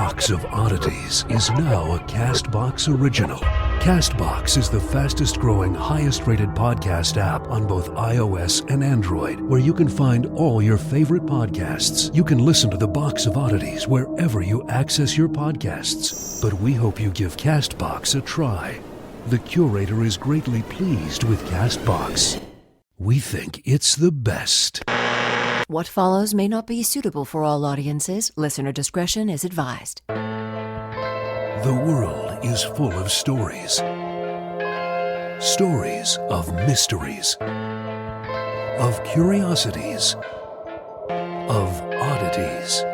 Box of Oddities is now a CastBox original. CastBox is the fastest growing, highest rated podcast app on both iOS and Android, where you can find all your favorite podcasts. You can listen to the Box of Oddities wherever you access your podcasts. But we hope you give CastBox a try. The curator is greatly pleased with CastBox. We think it's the best. What follows may not be suitable for all audiences. Listener discretion is advised. The world is full of stories. Stories of mysteries, of curiosities, of oddities.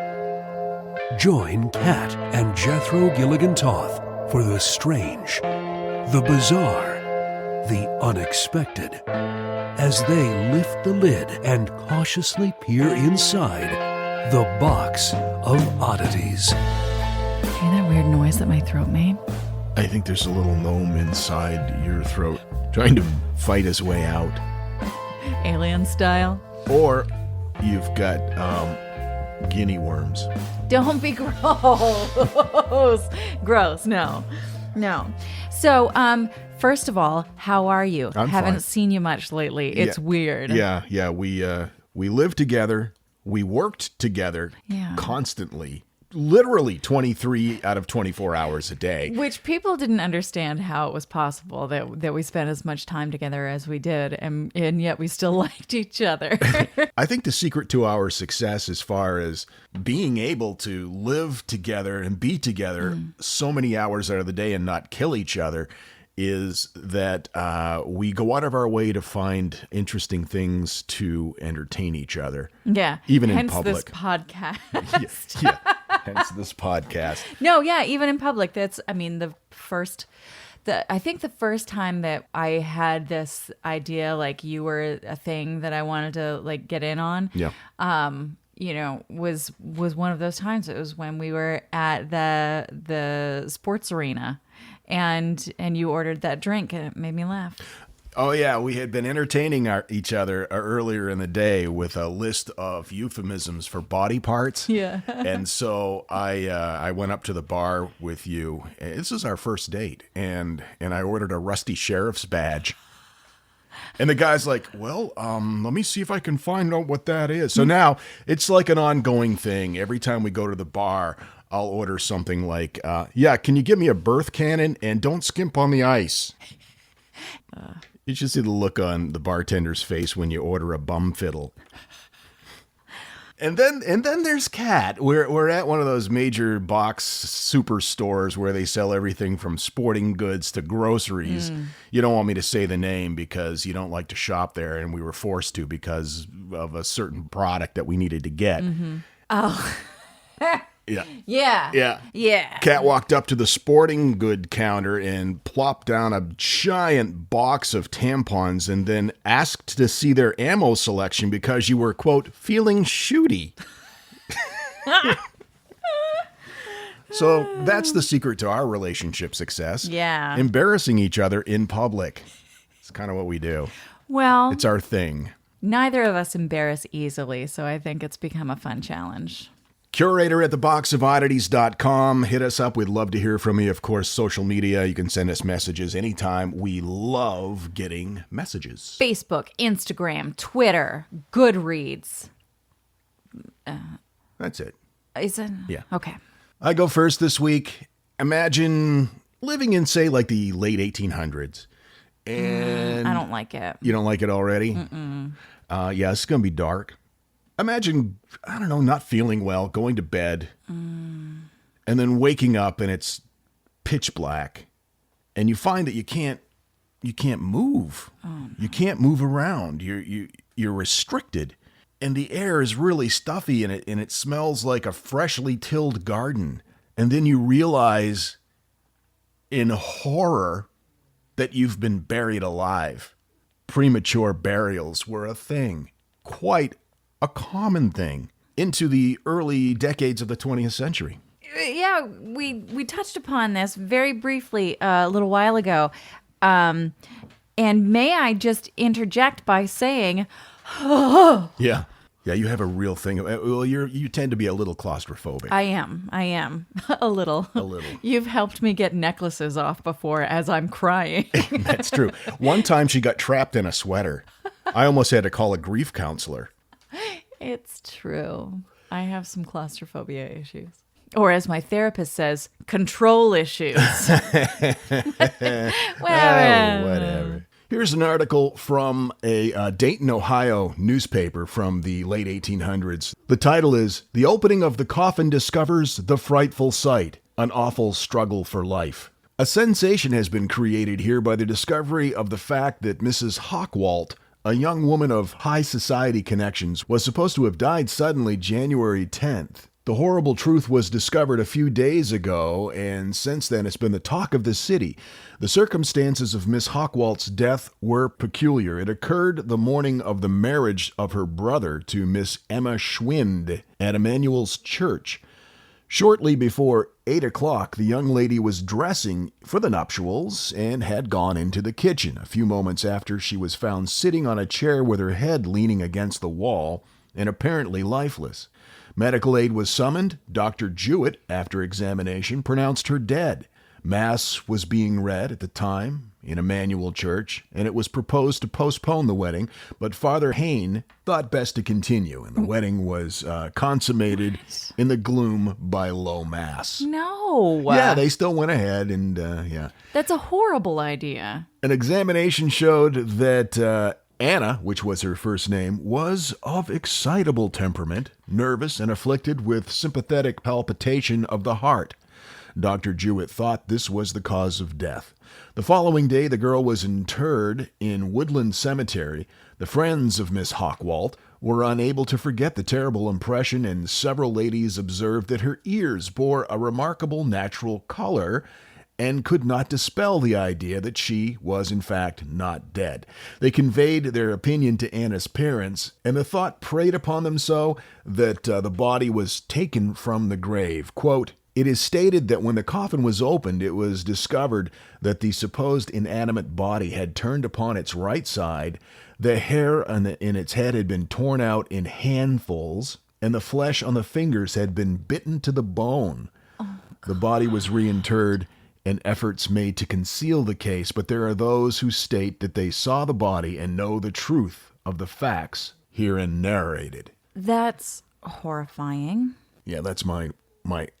Join Kat and Jethro Gilligan-Toth for the strange, the bizarre, the unexpected, as they lift the lid and cautiously peer inside the Box of Oddities. Hear that weird noise that my throat made? I think there's a little gnome inside your throat trying to fight his way out. Alien style? Or you've got guinea worms. Don't be gross. Gross, no. So, first of all, how are you? I'm Haven't fine. seen you much lately. It's weird. Yeah. We lived together. We worked together constantly. Literally 23 out of 24 hours a day. Which people didn't understand how it was possible that we spent as much time together as we did, and yet we still liked each other. I think the secret to our success as far as being able to live together and be together so many hours out of the day and not kill each other is that we go out of our way to find interesting things to entertain each other. Yeah. Even in Hence public. this podcast. Yeah. Hence this podcast. No, yeah, even in public. That's, I mean, I think the first time that I had this idea, like you were a thing that I wanted to like get in on. Yeah. Was one of those times. It was when we were at the sports arena, and you ordered that drink, and it made me laugh. Oh, yeah. We had been entertaining each other earlier in the day with a list of euphemisms for body parts. Yeah. And so I went up to the bar with you. This is our first date. And I ordered a rusty sheriff's badge. And the guy's like, well, let me see if I can find out what that is. So now it's like an ongoing thing. Every time we go to the bar, I'll order something like, can you give me a birth cannon and don't skimp on the ice? You should see the look on the bartender's face when you order a bum fiddle. And then there's Kat. We're at one of those major box superstores where they sell everything from sporting goods to groceries. You don't want me to say the name because you don't like to shop there, and we were forced to because of a certain product that we needed to get. Mm-hmm. Oh. Yeah. Yeah. Kat walked up to the sporting good counter and plopped down a giant box of tampons and then asked to see their ammo selection because you were, quote, feeling shooty. So that's the secret to our relationship success. Yeah. Embarrassing each other in public. It's kind of what we do. Well, It's our thing. neither of us embarrass easily, so I think it's become a fun challenge. Curator at theboxofoddities.com. Hit us up. We'd love to hear from you. Of course, social media. You can send us messages anytime. We love getting messages. Facebook, Instagram, Twitter, Goodreads. That's it. Is it? Yeah. Okay. I go first this week. Imagine living in, say, like the late 1800s. And I don't like it. You don't like it already? Yeah, it's going to be dark. Imagine, I don't know, not feeling well, going to bed, and then waking up and it's pitch black, and you find that you can't move. Oh, no. You can't move around. You're restricted, and the air is really stuffy, and it smells like a freshly tilled garden. And then you realize, in horror, that you've been buried alive. Premature burials were a thing, quite a common thing, into the early decades of the 20th century. Yeah, we touched upon this very briefly a little while ago. And may I just interject by saying, Yeah. Yeah, you have a real thing. Well, you tend to be a little claustrophobic. I am. A little. A little. You've helped me get necklaces off before as I'm crying. That's true. One time she got trapped in a sweater. I almost had to call a grief counselor. It's true. I have some claustrophobia issues. Or as my therapist says, control issues. Whatever. Here's an article from a Dayton, Ohio newspaper from the late 1800s. The title is, "The Opening of the Coffin Discovers the Frightful Sight, an Awful Struggle for Life." A sensation has been created here by the discovery of the fact that Mrs. Hockwalt, a young woman of high society connections, was supposed to have died suddenly January 10th. The horrible truth was discovered a few days ago, and since then it's been the talk of the city. The circumstances of Miss Hockwalt's death were peculiar. It occurred the morning of the marriage of her brother to Miss Emma Schwind at Emmanuel's Church. Shortly before 8 o'clock, the young lady was dressing for the nuptials and had gone into the kitchen. A few moments after, she was found sitting on a chair with her head leaning against the wall and apparently lifeless. Medical aid was summoned. Dr. Jewett, after examination, pronounced her dead. Mass was being read at the time in Emmanuel Church, and it was proposed to postpone the wedding, but Father Hayne thought best to continue, and the wedding was consummated in the gloom by low mass. No. Yeah, they still went ahead, and yeah. That's a horrible idea. An examination showed that Anna, which was her first name, was of excitable temperament, nervous and afflicted with sympathetic palpitation of the heart. Dr. Jewett thought this was the cause of death. The following day, the girl was interred in Woodland Cemetery. The friends of Miss Hockwalt were unable to forget the terrible impression, and several ladies observed that her ears bore a remarkable natural color and could not dispel the idea that she was in fact not dead. They conveyed their opinion to Anna's parents, and the thought preyed upon them so that the body was taken from the grave. Quote, "It is stated that when the coffin was opened, it was discovered that the supposed inanimate body had turned upon its right side, the hair in its head had been torn out in handfuls, and the flesh on the fingers had been bitten to the bone. The body was reinterred and efforts made to conceal the case, but there are those who state that they saw the body and know the truth of the facts herein narrated." That's horrifying. Yeah, that's my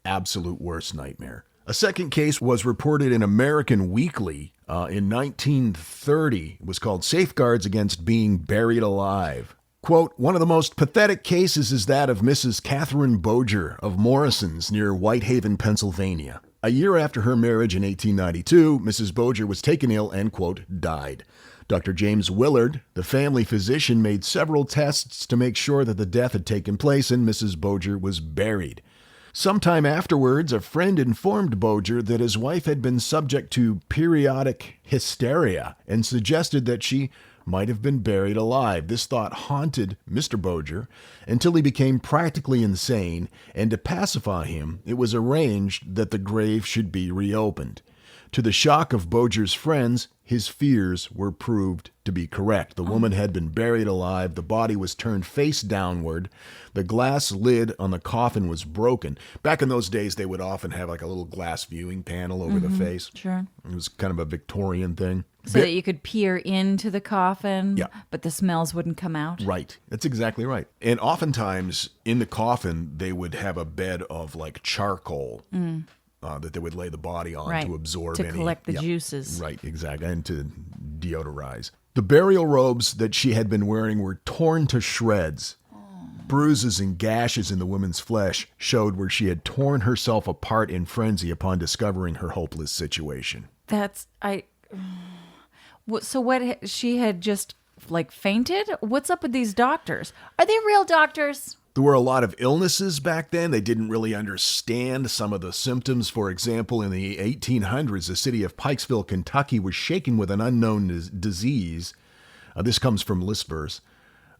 absolute worst nightmare. A second case was reported in American Weekly in 1930. It was called "Safeguards Against Being Buried Alive." Quote, "One of the most pathetic cases is that of Mrs. Catherine Boger of Morrison's near Whitehaven, Pennsylvania. A year after her marriage in 1892, Mrs. Boger was taken ill and, quote, died. Dr. James Willard, the family physician, made several tests to make sure that the death had taken place, and Mrs. Boger was buried. Sometime afterwards, a friend informed Boger that his wife had been subject to periodic hysteria and suggested that she might have been buried alive. This thought haunted Mr. Boger until he became practically insane, and to pacify him, it was arranged that the grave should be reopened. To the shock of Boger's friends, his fears were proved to be correct. The woman had been buried alive. The body was turned face downward. The glass lid on the coffin was broken. Back in those days, they would often have like a little glass viewing panel over the face. Sure. It was kind of a Victorian thing. So that you could peer into the coffin, Yeah. but the smells wouldn't come out. Right. That's exactly right. And oftentimes in the coffin, they would have a bed of like charcoal that they would lay the body on Right. to absorb To any. collect the Yep. juices. Right, exactly. And to deodorize. The burial robes that she had been wearing were torn to shreds. Bruises and gashes in the woman's flesh showed where she had torn herself apart in frenzy upon discovering her hopeless situation. So what, she had just like fainted? What's up with these doctors? Are they real doctors? There were a lot of illnesses back then. They didn't really understand some of the symptoms. For example, in the 1800s, the city of Pikesville, Kentucky was shaken with an unknown disease. This comes from list verse.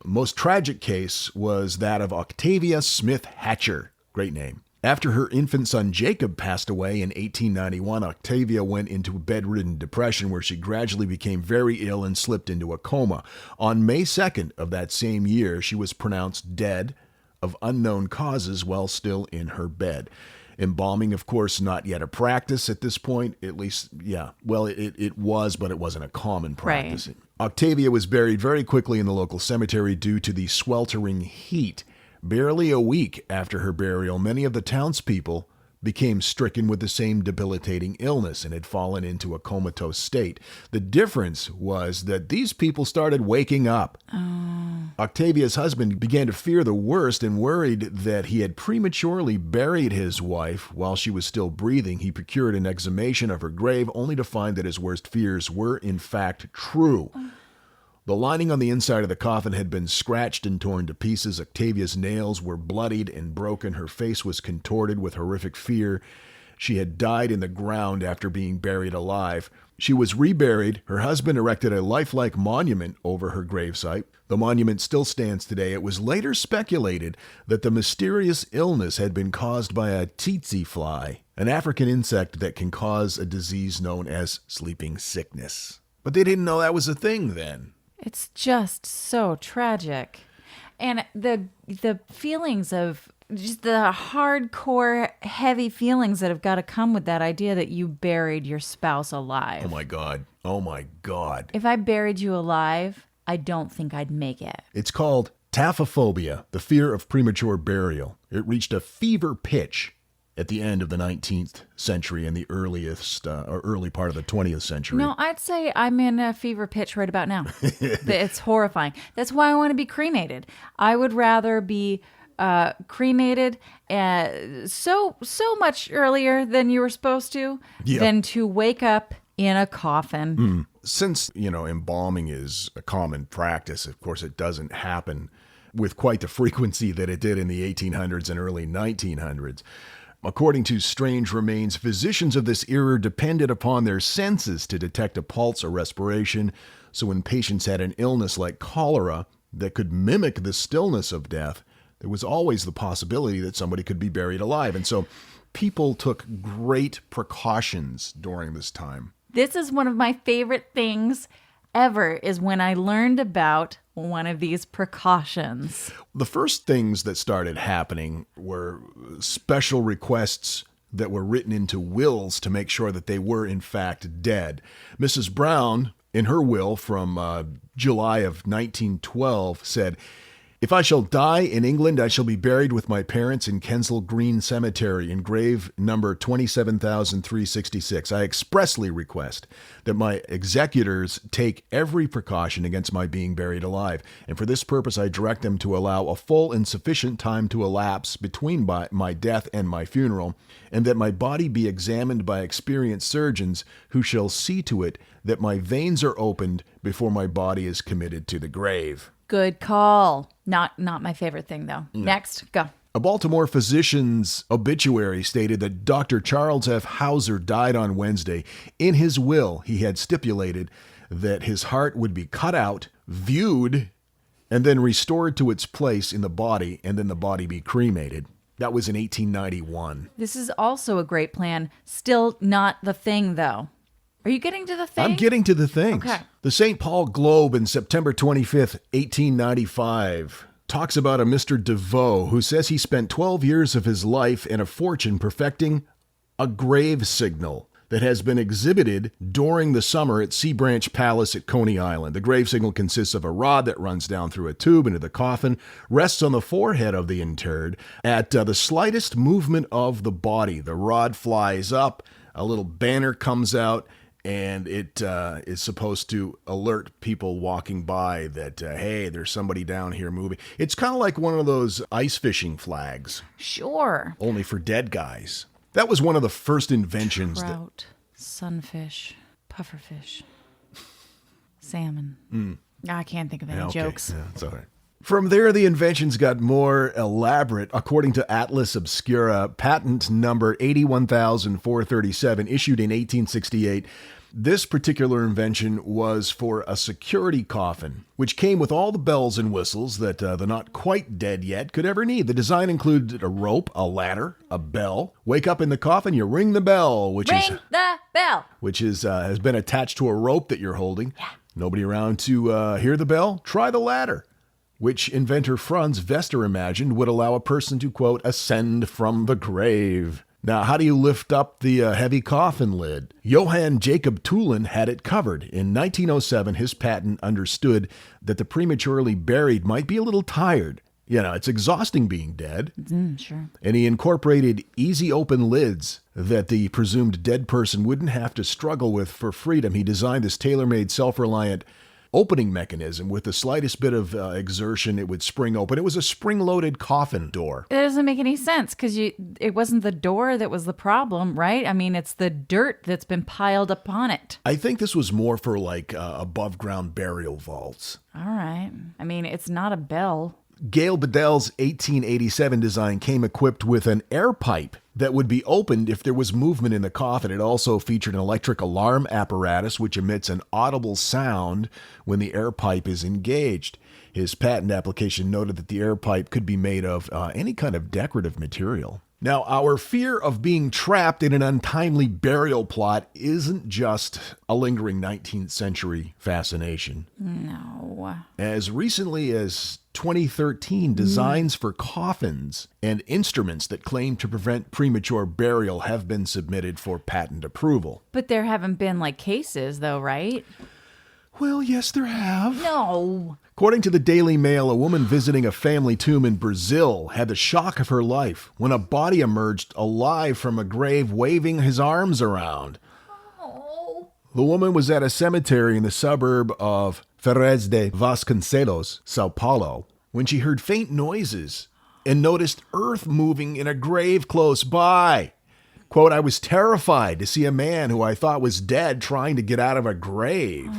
Most tragic case was that of Octavia Smith Hatcher. Great name. After her infant son Jacob passed away in 1891, Octavia went into a bedridden depression where she gradually became very ill and slipped into a coma. On May 2nd of that same year, she was pronounced dead of unknown causes while still in her bed. Embalming, of course, not yet a practice at this point. At least, yeah, well, it was, but it wasn't a common practice. Right. Octavia was buried very quickly in the local cemetery due to the sweltering heat. Barely a week after her burial, many of the townspeople became stricken with the same debilitating illness and had fallen into a comatose state. The difference was that these people started waking up. Octavia's husband began to fear the worst and worried that he had prematurely buried his wife while she was still breathing. He procured an exhumation of her grave, only to find that his worst fears were in fact true. The lining on the inside of the coffin had been scratched and torn to pieces. Octavia's nails were bloodied and broken. Her face was contorted with horrific fear. She had died in the ground after being buried alive. She was reburied. Her husband erected a lifelike monument over her gravesite. The monument still stands today. It was later speculated that the mysterious illness had been caused by a tsetse fly, an African insect that can cause a disease known as sleeping sickness. But they didn't know that was a thing then. It's just so tragic. And the feelings of just the hardcore, heavy feelings that have got to come with that idea that you buried your spouse alive. Oh my God. Oh my God. If I buried you alive, I don't think I'd make it. It's called taphophobia, the fear of premature burial. It reached a fever pitch at the end of the 19th century and the early part of the 20th century. No, I'd say I'm in a fever pitch right about now. It's horrifying. That's why I want to be cremated. I would rather be cremated so much earlier than you were supposed to than to wake up in a coffin. Since, embalming is a common practice, of course, it doesn't happen with quite the frequency that it did in the 1800s and early 1900s. According to Strange Remains, physicians of this era depended upon their senses to detect a pulse or respiration. So when patients had an illness like cholera that could mimic the stillness of death, there was always the possibility that somebody could be buried alive. And so people took great precautions during this time. This is one of my favorite things ever, is when I learned about one of these precautions. The first things that started happening were special requests that were written into wills to make sure that they were in fact dead. Mrs. Brown, in her will from July of 1912, said, "If I shall die in England, I shall be buried with my parents in Kensal Green Cemetery in grave number 27,366. I expressly request that my executors take every precaution against my being buried alive, and for this purpose I direct them to allow a full and sufficient time to elapse between my death and my funeral, and that my body be examined by experienced surgeons who shall see to it that my veins are opened before my body is committed to the grave." Good call. Not my favorite thing, though. No. Next, go. A Baltimore physician's obituary stated that Dr. Charles F. Hauser died on Wednesday. In his will, he had stipulated that his heart would be cut out, viewed, and then restored to its place in the body, and then the body be cremated. That was in 1891. This is also a great plan. Still not the thing, though. Are you getting to the thing? I'm getting to the things. Okay. The St. Paul Globe in September 25th, 1895, talks about a Mr. DeVoe who says he spent 12 years of his life and a fortune perfecting a grave signal that has been exhibited during the summer at Sea Branch Palace at Coney Island. The grave signal consists of a rod that runs down through a tube into the coffin, rests on the forehead of the interred. At the slightest movement of the body, the rod flies up, a little banner comes out, and it is supposed to alert people walking by that, hey, there's somebody down here moving. It's kind of like one of those ice fishing flags. Sure. Only for dead guys. That was one of the first inventions. Trout, sunfish, pufferfish, salmon. I can't think of any jokes. Yeah, it's all right. From there, the inventions got more elaborate. According to Atlas Obscura, patent number 81,437, issued in 1868, This particular invention was for a security coffin, which came with all the bells and whistles that the not quite dead yet could ever need. The design included a rope, a ladder, a bell. Wake up in the coffin, you ring the bell, which Ring the bell. has been attached to a rope that you're holding. Yeah. Nobody around to hear the bell? Try the ladder, which inventor Franz Vester imagined would allow a person to, quote, ascend from the grave. Now, how do you lift up the heavy coffin lid? Johann Jacob Tulin had it covered. In 1907, his patent understood that the prematurely buried might be a little tired. You know, it's exhausting being dead. Sure. And he incorporated easy open lids that the presumed dead person wouldn't have to struggle with for freedom. He designed this tailor-made, self-reliant opening mechanism. With the slightest bit of exertion, it would spring open. It was a spring-loaded coffin door. It doesn't make any sense because it wasn't the door that was the problem, right? I mean, it's the dirt that's been piled upon it. I think this was more for like above-ground burial vaults. All right. I mean, it's not a bell. Gail Bedell's 1887 design came equipped with an air pipe that would be opened if there was movement in the coffin. It also featured an electric alarm apparatus which emits an audible sound when the air pipe is engaged. His patent application noted that the air pipe could be made of any kind of decorative material. Now, our fear of being trapped in an untimely burial plot isn't just a lingering 19th century fascination. No. As recently as 2013, designs for coffins and instruments that claim to prevent premature burial have been submitted for patent approval. But there haven't been like cases though, right? Well, yes, there have. No. According to the Daily Mail, a woman visiting a family tomb in Brazil had the shock of her life when a body emerged alive from a grave waving his arms around. Oh. The woman was at a cemetery in the suburb of Ferrez de Vasconcelos, Sao Paulo, when she heard faint noises and noticed earth moving in a grave close by. Quote, I was terrified to see a man who I thought was dead trying to get out of a grave.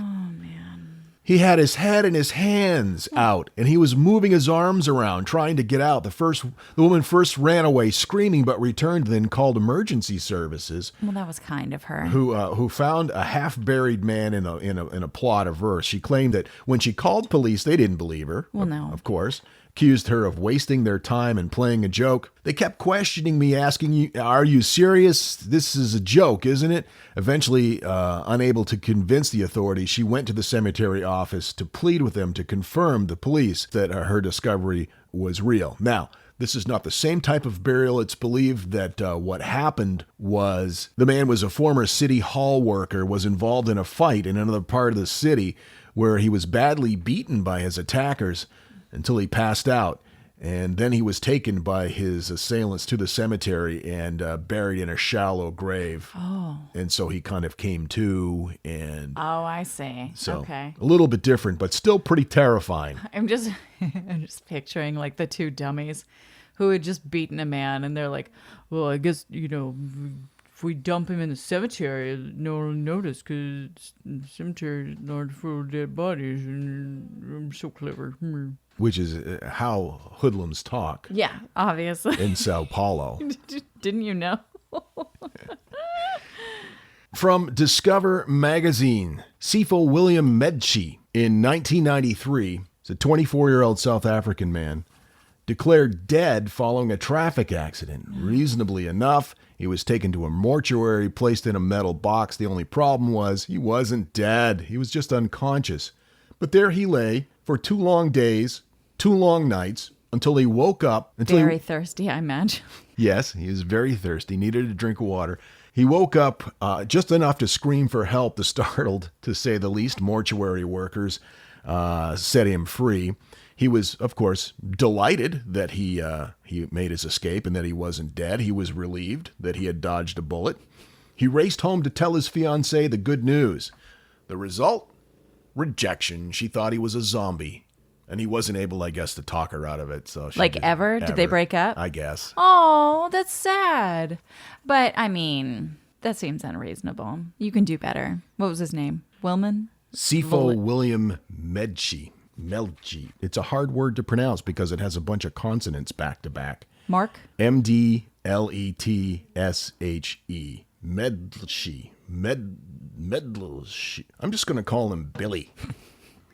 He had his head and his hands out, and he was moving his arms around, trying to get out. The woman first ran away screaming, but returned, then called emergency services. Well, that was kind of her. Who found a half-buried man in a plot of earth. She claimed that when she called police, they didn't believe her. Well, no. Of course. Accused her of wasting their time and playing a joke. They kept questioning me, asking, are you serious? This is a joke, isn't it? Eventually, unable to convince the authorities, she went to the cemetery office to plead with them to confirm the police that her discovery was real. Now, this is not the same type of burial. It's believed that what happened was the man was a former city hall worker, was involved in a fight in another part of the city where he was badly beaten by his attackers until he passed out. And then he was taken by his assailants to the cemetery and buried in a shallow grave. Oh. And so he kind of came to and... Oh, I see. So okay. A little bit different, but still pretty terrifying. I'm just picturing like the two dummies who had just beaten a man and they're like, well, I guess, if we dump him in the cemetery, no one will notice because the cemetery is not full of dead bodies and I'm so clever. Which is how hoodlums talk. Yeah, obviously. In Sao Paulo. Didn't you know? From Discover magazine, Sifo William Medchi in 1993, it's a 24-year-old South African man, declared dead following a traffic accident. Reasonably enough, he was taken to a mortuary, placed in a metal box. The only problem was he wasn't dead. He was just unconscious. But there he lay for 2 long days, 2 long nights, until he woke up. Very thirsty, I imagine. Yes, he was very thirsty, needed a drink of water. He woke up just enough to scream for help. The startled, to say the least, mortuary workers set him free. He was, of course, delighted that he made his escape and that he wasn't dead. He was relieved that he had dodged a bullet. He raced home to tell his fiancée the good news. The result? Rejection. She thought he was a zombie. And he wasn't able, I guess, to talk her out of it. So ever? Did they break up? I guess. Oh, that's sad. But, I mean, that seems unreasonable. You can do better. What was his name? Wilman? Sifo William Medchi. Melchi. It's a hard word to pronounce because it has a bunch of consonants back to back. Mark? M-D-L-E-T-S-H-E. Medlshi. I'm just going to call him Billy,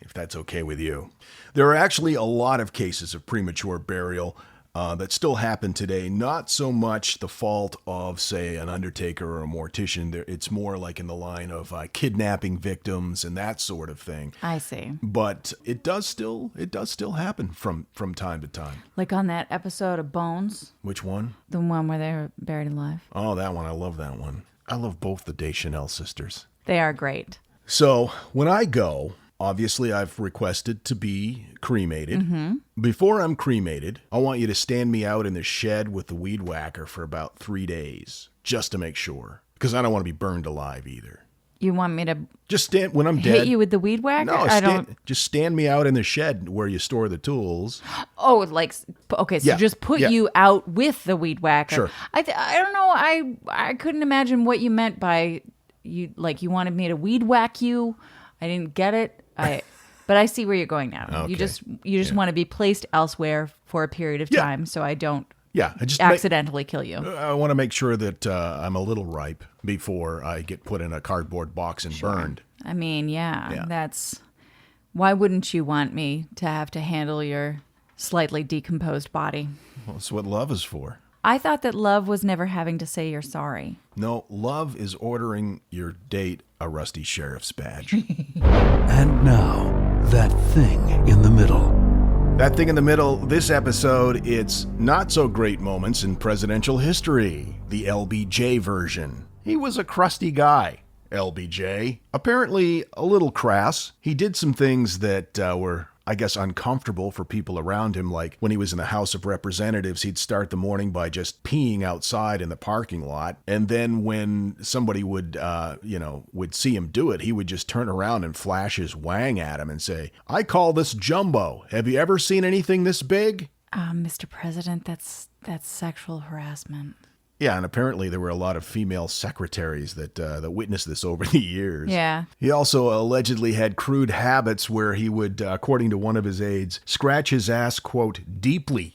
if that's okay with you. There are actually a lot of cases of premature burial that still happen today. Not so much the fault of, say, an undertaker or a mortician. It's more like in the line of kidnapping victims and that sort of thing. I see. But it does still happen from time to time. Like on that episode of Bones. Which one? The one where they were buried alive. Oh, that one. I love that one. I love both the Deschanel sisters. They are great. So when I go, obviously I've requested to be cremated. Mm-hmm. Before I'm cremated, I want you to stand me out in the shed with the weed whacker for about 3 days, just to make sure. Because I don't want to be burned alive either. You want me to just stand when I'm dead? Hit you with the weed whacker? No, just stand me out in the shed where you store the tools. Oh, like, okay, so just put you out with the weed whacker. Sure. I don't know. I couldn't imagine what you meant by you wanted me to weed whack you. I didn't get it. But I see where you're going now. Okay. You just want to be placed elsewhere for a period of time, so I don't accidentally kill you. I want to make sure that I'm a little ripe before I get put in a cardboard box and burned. I mean, that's... Why wouldn't you want me to have to handle your slightly decomposed body? Well, that's what love is for. I thought that love was never having to say you're sorry. No, love is ordering your date a rusty sheriff's badge. And now, that thing in the middle. That thing in the middle, this episode, it's not so great moments in presidential history. The LBJ version. He was a crusty guy, LBJ. Apparently a little crass. He did some things that were, I guess, uncomfortable for people around him. Like when he was in the House of Representatives, he'd start the morning by just peeing outside in the parking lot. And then when somebody would see him do it, he would just turn around and flash his wang at him and say, "I call this jumbo. Have you ever seen anything this big?" Mr. President, that's sexual harassment. Yeah, and apparently there were a lot of female secretaries that witnessed this over the years. Yeah. He also allegedly had crude habits where he would, according to one of his aides, scratch his ass, quote, deeply.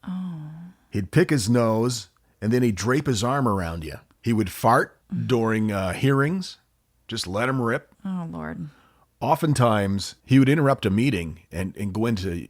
Oh. He'd pick his nose, and then he'd drape his arm around you. He would fart during hearings. Just let him rip. Oh, Lord. Oftentimes, he would interrupt a meeting and go into,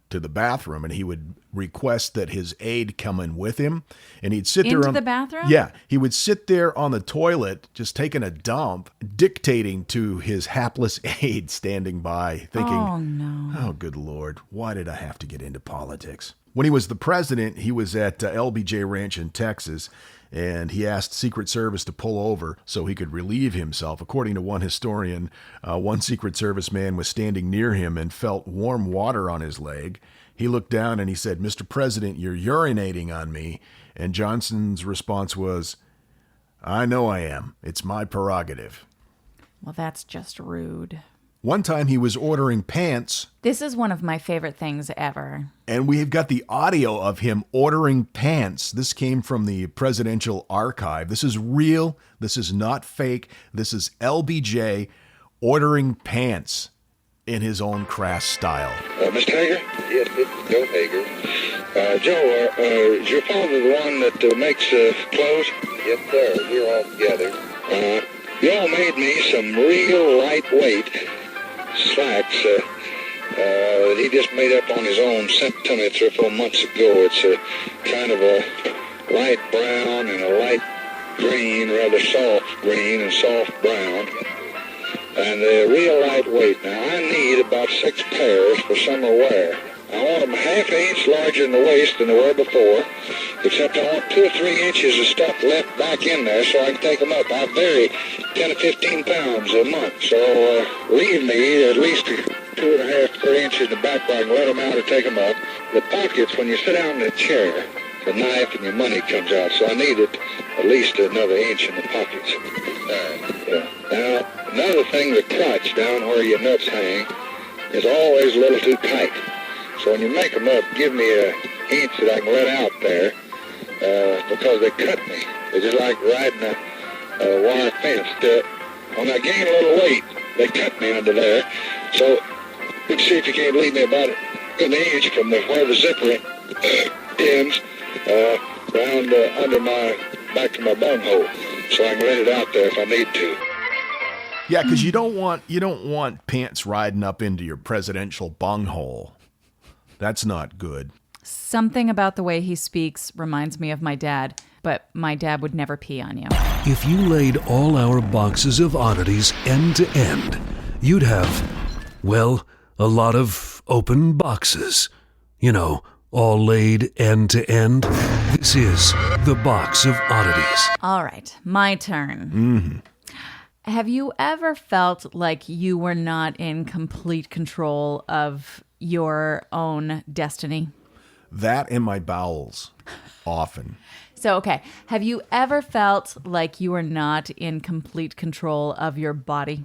to the bathroom, and he would request that his aide come in with him, and he'd sit there into the bathroom? Yeah, he would sit there on the toilet just taking a dump, dictating to his hapless aide standing by, thinking, "Oh no. Oh, good Lord, why did I have to get into politics?" When he was the president, he was at LBJ Ranch in Texas, and he asked Secret Service to pull over so he could relieve himself. According to one historian, one Secret Service man was standing near him and felt warm water on his leg. He looked down and he said, "Mr. President, you're urinating on me." And Johnson's response was, "I know I am. It's my prerogative." Well, that's just rude. One time he was ordering pants. This is one of my favorite things ever. And we've got the audio of him ordering pants. This came from the presidential archive. This is real. This is not fake. This is LBJ ordering pants in his own crass style. Mr. Hager? Yes, this is Joe Hager. Joe, is your father the one that makes clothes? Yes, sir. We're all together. You all made me some real lightweight slacks that he just made up on his own, sent to me 3 or 4 months ago. It's a kind of a light brown and a light green, rather soft green and soft brown. And they're real lightweight. Now, I need about 6 pairs for summer wear. I want them half an inch larger in the waist than they were before, except I want 2 or 3 inches of stuff left back in there so I can take them up. I vary 10 to 15 pounds a month, so leave me at least 2.5 to 3 inches in the back where I can let them out or take them up. The pockets, when you sit down in the chair, the knife and your money comes out, so I need it at least another inch in the pockets. Now, another thing, the crotch down where your nuts hang is always a little too tight. So when you make them up, give me an inch that I can let out there, because they cut me. They're just like riding a wire fence. When I gain a little weight, they cut me under there. So let's see if you can't leave me about an inch from where the zipper ends, around under my back to my bum hole. so I can let it out there if I need to. Yeah, because you don't want pants riding up into your presidential bunghole. That's not good. Something about the way he speaks reminds me of my dad, but my dad would never pee on you. If you laid all our boxes of oddities end to end, you'd have, well, a lot of open boxes. You know, all laid end to end. This is the Box of Oddities. All right, my turn. Have you ever felt like you were not in complete control of your own destiny? That and my bowels, often. So, okay, have you ever felt like you were not in complete control of your body?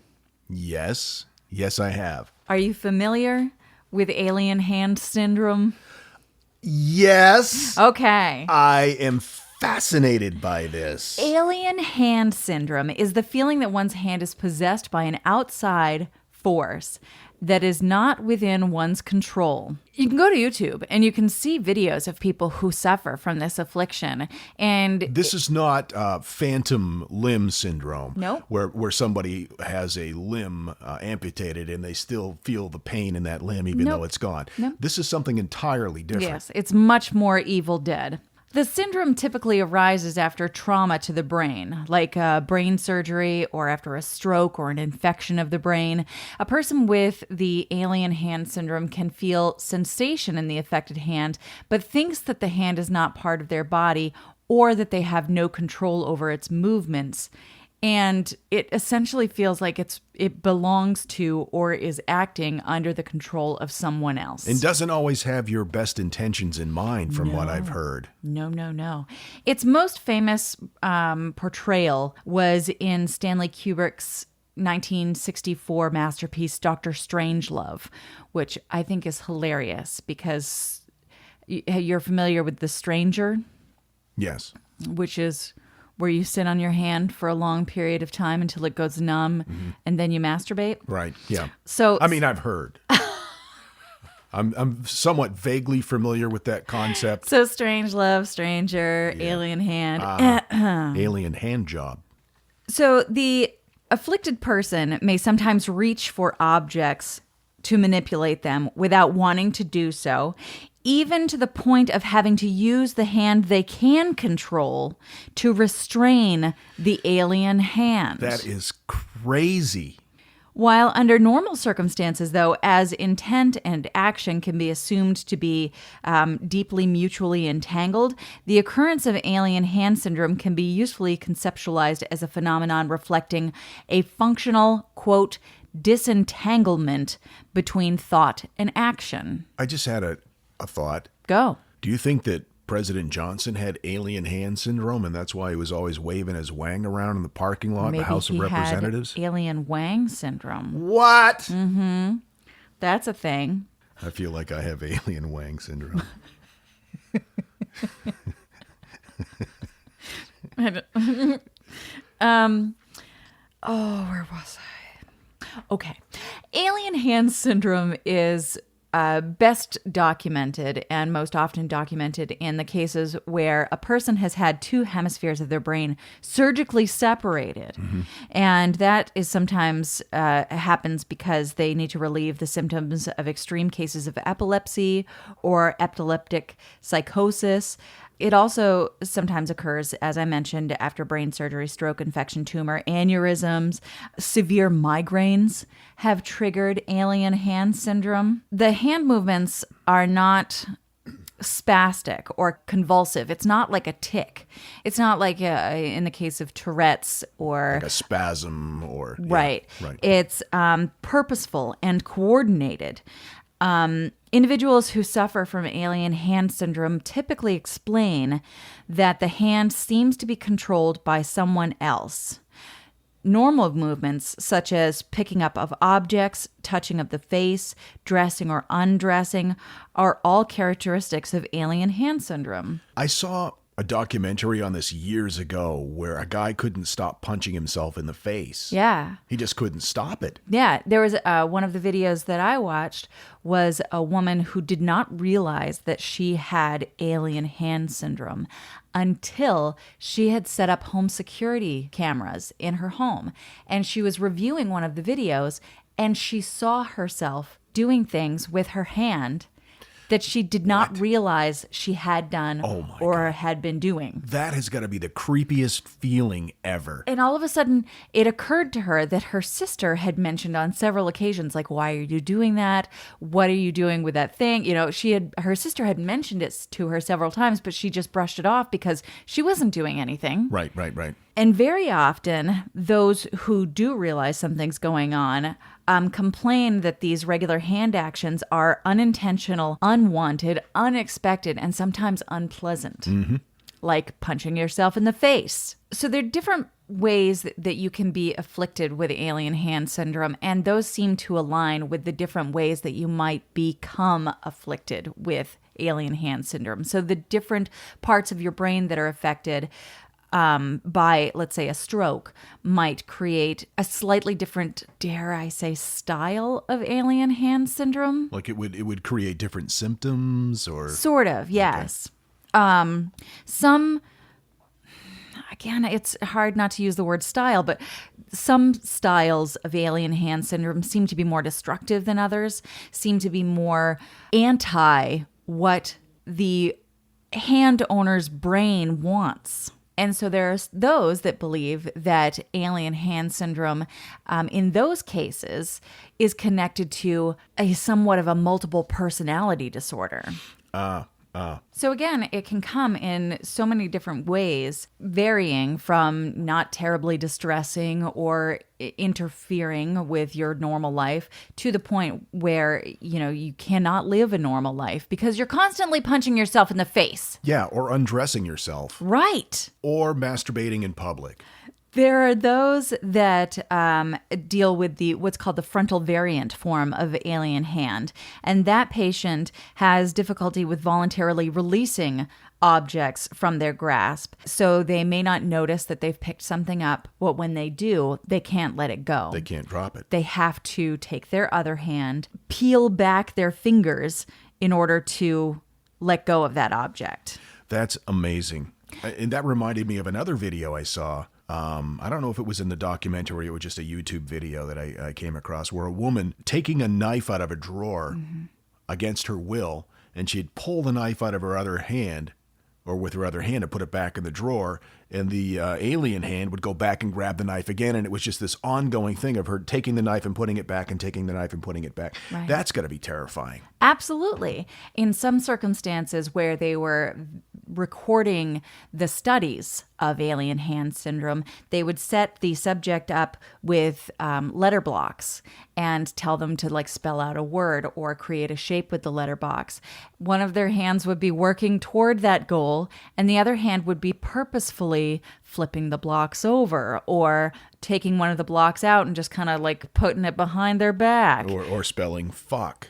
Yes. Yes, I have. Are you familiar with alien hand syndrome? Yes. Okay. I am fascinated by this. Alien hand syndrome is the feeling that one's hand is possessed by an outside force that is not within one's control. You can go to YouTube and you can see videos of people who suffer from this affliction. And This is not phantom limb syndrome. No. Where somebody has a limb amputated and they still feel the pain in that limb even though it's gone. No. This is something entirely different. yes, it's much more Evil Dead. The syndrome typically arises after trauma to the brain, like brain surgery or after a stroke or an infection of the brain. A person with the alien hand syndrome can feel sensation in the affected hand, but thinks that the hand is not part of their body or that they have no control over its movements. And it essentially feels like it belongs to or is acting under the control of someone else. And doesn't always have your best intentions in mind from what I've heard. No. Its most famous portrayal was in Stanley Kubrick's 1964 masterpiece, Dr. Strangelove, which I think is hilarious because you're familiar with The Stranger, Yes. which is where you sit on your hand for a long period of time until it goes numb and then you masturbate. Right. Yeah. So I mean, I've heard. I'm somewhat vaguely familiar with that concept. So Strangelove, Stranger, Alien Hand. Alien hand job. So the afflicted person may sometimes reach for objects to manipulate them without wanting to do so, even to the point of having to use the hand they can control to restrain the alien hand. That is crazy. While under normal circumstances, though, as intent and action can be assumed to be deeply mutually entangled, the occurrence of alien hand syndrome can be usefully conceptualized as a phenomenon reflecting a functional, quote, disentanglement between thought and action. I just had a thought. Go. Do you think that President Johnson had alien hand syndrome and that's why he was always waving his wang around in the parking lot of the House of Representatives? Had alien Wang syndrome. What? That's a thing. I feel like I have alien wang syndrome. Where was I? Okay. Alien hand syndrome is best documented and most often documented in the cases where a person has had two hemispheres of their brain surgically separated. And that is sometimes happens because they need to relieve the symptoms of extreme cases of epilepsy or epileptic psychosis. It also sometimes occurs, as I mentioned, after brain surgery, stroke, infection, tumor, aneurysms. Severe migraines have triggered alien hand syndrome. The hand movements are not spastic or convulsive. It's not like a tic. It's not like in the case of Tourette's or Like a spasm or... right. Yeah, right. It's purposeful and coordinated. Individuals who suffer from alien hand syndrome typically explain that the hand seems to be controlled by someone else. Normal movements, such as picking up of objects, touching of the face, dressing or undressing, are all characteristics of alien hand syndrome. I saw a documentary on this years ago where a guy couldn't stop punching himself in the face. Yeah. He just couldn't stop it. Yeah, there was one of the videos that I watched was a woman who did not realize that she had alien hand syndrome until she had set up home security cameras in her home. And she was reviewing one of the videos and she saw herself doing things with her hand that she did not realize she had done or had been doing. That has got to be the creepiest feeling ever. And all of a sudden, it occurred to her that her sister had mentioned on several occasions, like, why are you doing that? What are you doing with that thing? You know, her sister had mentioned it to her several times, but she just brushed it off because she wasn't doing anything. Right. And very often, those who do realize something's going on complain that these regular hand actions are unintentional, unwanted, unexpected, and sometimes unpleasant, like punching yourself in the face. So there are different ways that you can be afflicted with alien hand syndrome, and those seem to align with the different ways that you might become afflicted with alien hand syndrome. So the different parts of your brain that are affected by, let's say, a stroke might create a slightly different, dare I say, style of alien hand syndrome. Like it would create different symptoms or... Sort of, yes. Some, again, it's hard not to use the word style, but some styles of alien hand syndrome seem to be more destructive than others, seem to be more anti what the hand owner's brain wants. And so there's those that believe that alien hand syndrome, in those cases, is connected to a somewhat of a multiple personality disorder. So again, it can come in so many different ways, varying from not terribly distressing or interfering with your normal life to the point where, you know, you cannot live a normal life because you're constantly punching yourself in the face. Yeah, or undressing yourself. Right. Or masturbating in public. There are those that deal with what's called the frontal variant form of alien hand. And that patient has difficulty with voluntarily releasing objects from their grasp. So they may not notice that they've picked something up, but when they do, they can't let it go. They can't drop it. They have to take their other hand, peel back their fingers in order to let go of that object. That's amazing. And that reminded me of another video I saw. I don't know if it was in the documentary, it was just a YouTube video that I came across where a woman taking a knife out of a drawer against her will, and she'd pull the knife out of her other hand, or with her other hand and put it back in the drawer, and the alien hand would go back and grab the knife again, and it was just this ongoing thing of her taking the knife and putting it back and taking the knife and putting it back. Right. That's got to be terrifying. Absolutely. In some circumstances where they were recording the studies of alien hand syndrome, they would set the subject up with letter blocks and tell them to like spell out a word or create a shape with the letter box. One of their hands would be working toward that goal, and the other hand would be purposefully flipping the blocks over or taking one of the blocks out and just kind of like putting it behind their back. Or spelling fuck.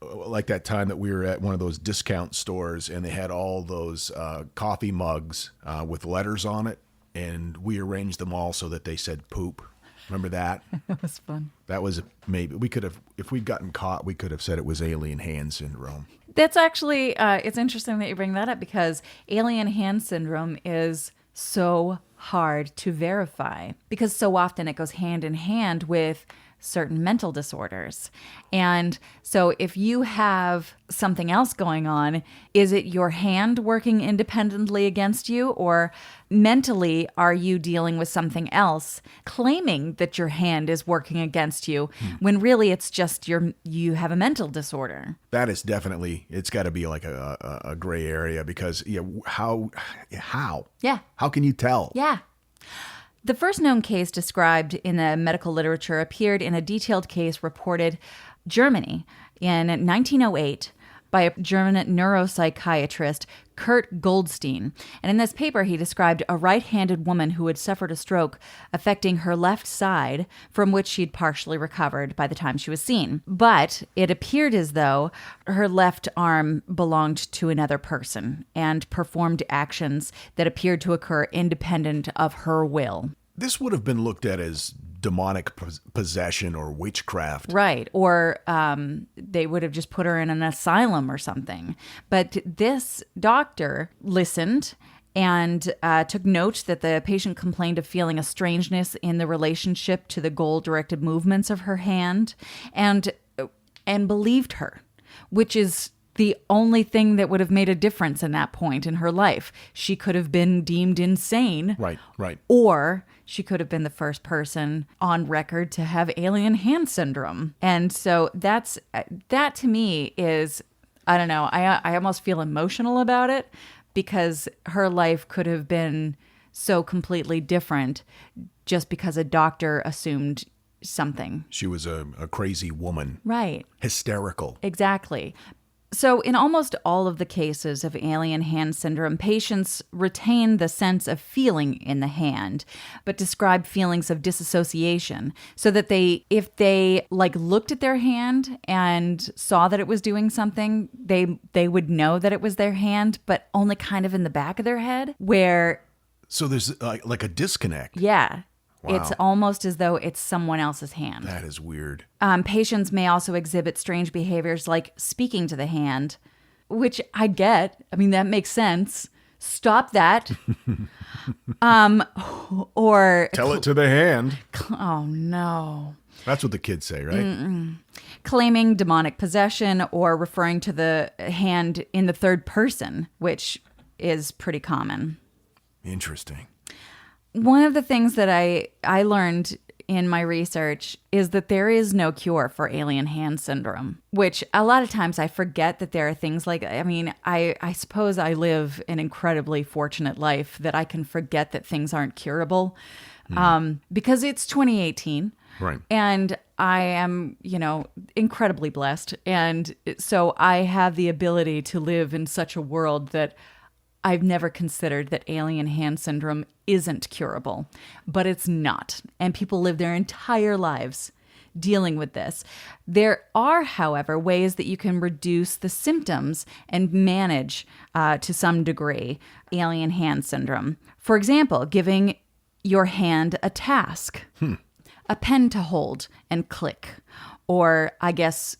Like that time that we were at one of those discount stores and they had all those coffee mugs with letters on it, and we arranged them all so that they said poop. Remember that? That was fun. That was maybe, we could have, if we'd gotten caught, we could have said it was alien hand syndrome. That's actually, it's interesting that you bring that up because alien hand syndrome is so hard to verify because so often it goes hand in hand with certain mental disorders. And so if you have something else going on, is it your hand working independently against you, or mentally are you dealing with something else claiming that your hand is working against you when really it's just you have a mental disorder? That is definitely, it's got to be like a gray area because how? Yeah. How can you tell? Yeah. The first known case described in the medical literature appeared in a detailed case reported Germany in 1908. by a German neuropsychiatrist, Kurt Goldstein. And in this paper, he described a right-handed woman who had suffered a stroke affecting her left side, from which she'd partially recovered by the time she was seen. But it appeared as though her left arm belonged to another person and performed actions that appeared to occur independent of her will. This would have been looked at as demonic possession or witchcraft. Right. Or they would have just put her in an asylum or something. But this doctor listened and took note that the patient complained of feeling a strangeness in the relationship to the goal-directed movements of her hand and believed her, which is the only thing that would have made a difference in that point in her life. She could have been deemed insane. Right. Or she could have been the first person on record to have alien hand syndrome. And so that to me is, I don't know, I almost feel emotional about it because her life could have been so completely different just because a doctor assumed something. She was a crazy woman. Right. Hysterical. Exactly. So in almost all of the cases of alien hand syndrome, patients retain the sense of feeling in the hand, but describe feelings of disassociation so that if they looked at their hand and saw that it was doing something, they would know that it was their hand, but only kind of in the back of their head where... So there's like a disconnect. Yeah. Wow. It's almost as though it's someone else's hand. That is weird. Patients may also exhibit strange behaviors like speaking to the hand, which I get. I mean, that makes sense. Stop that. Or tell it to the hand. Oh, no. That's what the kids say, right? Claiming demonic possession or referring to the hand in the third person, which is pretty common. Interesting. One of the things that I learned in my research is that there is no cure for alien hand syndrome, which a lot of times I forget that there are things like, I mean, I suppose I live an incredibly fortunate life that I can forget that things aren't curable because it's 2018. Right. And I am, incredibly blessed. And so I have the ability to live in such a world that I've never considered that alien hand syndrome isn't curable, but it's not. And people live their entire lives dealing with this. There are, however, ways that you can reduce the symptoms and manage, to some degree, alien hand syndrome. For example, giving your hand a task, a pen to hold and click, or I guess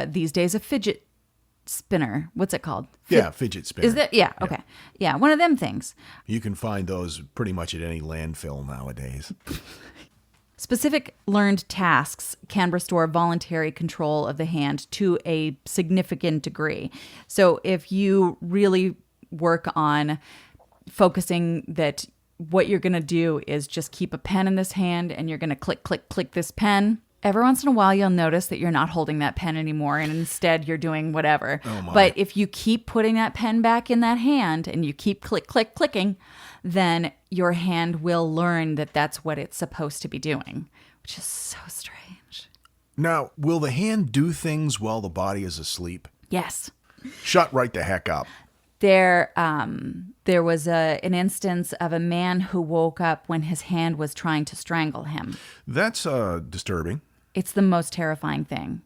these days a fidget spinner. What's it called? Fidget spinner. Is that? Yeah. Okay. Yeah. One of them things. You can find those pretty much at any landfill nowadays. Specific learned tasks can restore voluntary control of the hand to a significant degree. So if you really work on focusing that what you're going to do is just keep a pen in this hand and you're going to click, click, click this pen. Every once in a while, you'll notice that you're not holding that pen anymore and instead you're doing whatever. Oh my. But if you keep putting that pen back in that hand and you keep click, click, clicking, then your hand will learn that that's what it's supposed to be doing, which is so strange. Now, will the hand do things while the body is asleep? Yes. Shut right the heck up. There was an instance of a man who woke up when his hand was trying to strangle him. That's disturbing. It's the most terrifying thing.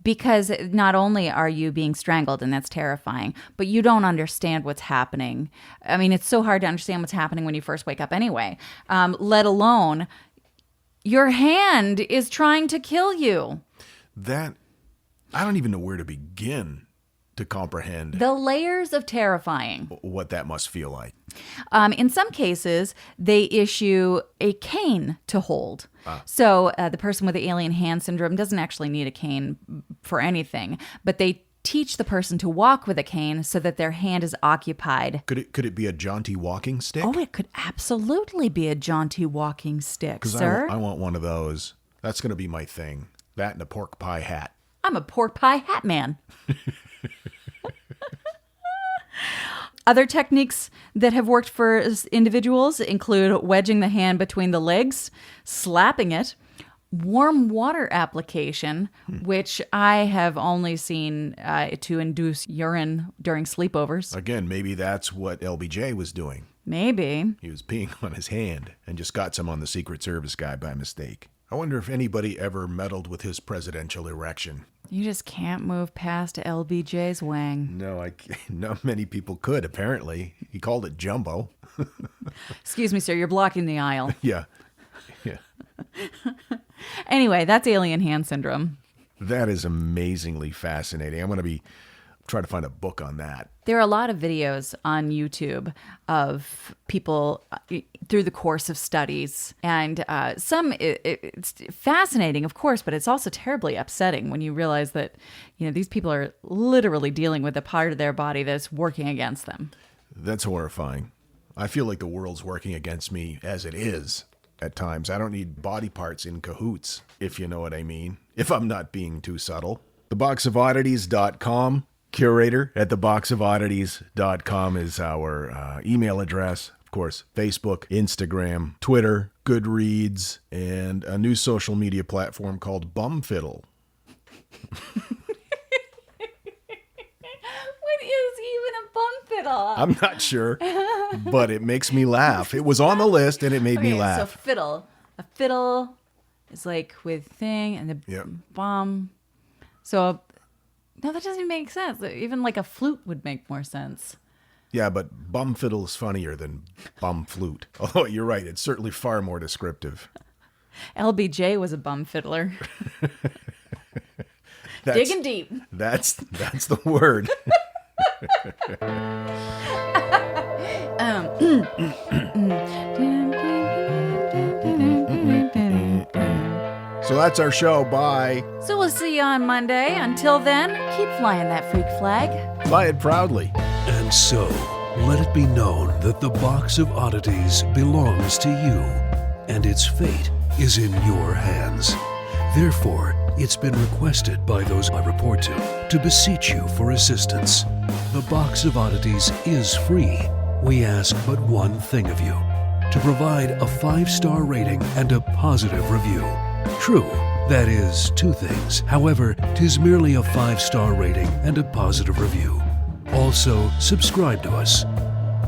Because not only are you being strangled, and that's terrifying, but you don't understand what's happening. I mean, it's so hard to understand what's happening when you first wake up anyway, let alone your hand is trying to kill you. I don't even know where to begin to comprehend The layers of terrifying. what that must feel like. In some cases, they issue a cane to hold. So the person with the alien hand syndrome doesn't actually need a cane for anything, but they teach the person to walk with a cane so that their hand is occupied. Could it be a jaunty walking stick? Oh, it could absolutely be a jaunty walking stick, 'Cause sir. I want one of those. That's going to be my thing. That and a pork pie hat. I'm a pork pie hat man. Other techniques that have worked for individuals include wedging the hand between the legs, slapping it, warm water application, which I have only seen to induce urine during sleepovers. Again, maybe that's what LBJ was doing. Maybe. He was peeing on his hand and just got some on the Secret Service guy by mistake. I wonder if anybody ever meddled with his presidential erection. You just can't move past LBJ's wang. No, not many people could, apparently. He called it jumbo. Excuse me, sir, you're blocking the aisle. Yeah. Anyway, that's alien hand syndrome. That is amazingly fascinating. I'm going to be trying to find a book on that. There are a lot of videos on YouTube of people through the course of studies. And it's fascinating, of course, but it's also terribly upsetting when you realize that, these people are literally dealing with a part of their body that's working against them. That's horrifying. I feel like the world's working against me as it is at times. I don't need body parts in cahoots, if you know what I mean, if I'm not being too subtle. TheBoxOfOddities.com. Curator at TheBoxOfOddities.com is our email address. Of course, Facebook, Instagram, Twitter, Goodreads, and a new social media platform called Bumfiddle. What is even a bumfiddle? I'm not sure, but it makes me laugh. It was on the list and it made me laugh. So fiddle. A fiddle is like with thing and the bum. So no, that doesn't make sense. Even like a flute would make more sense. Yeah, but bum fiddle is funnier than bum flute. Although you're right, it's certainly far more descriptive. LBJ was a bum fiddler. Digging deep. That's the word. So that's our show. Bye. So we'll see you on Monday. Until then, keep flying that freak flag. Fly it proudly. And so, let it be known that the Box of Oddities belongs to you, and its fate is in your hands. Therefore, it's been requested by those I report to beseech you for assistance. The Box of Oddities is free. We ask but one thing of you, to provide a 5-star rating and a positive review. True, that is 2 things. However, 'tis merely a 5-star rating and a positive review. Also, subscribe to us.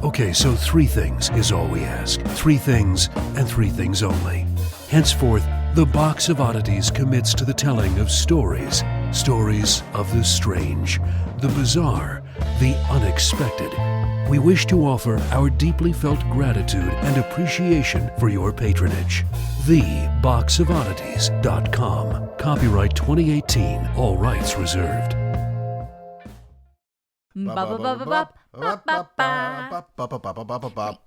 Okay, so 3 things is all we ask. 3 things and 3 things only. Henceforth, the Box of Oddities commits to the telling of stories. Stories of the strange, the bizarre, the unexpected. We wish to offer our deeply felt gratitude and appreciation for your patronage. TheBoxOfOddities.com. Copyright 2018. All rights reserved. Ba ba ba ba ba ba ba ba.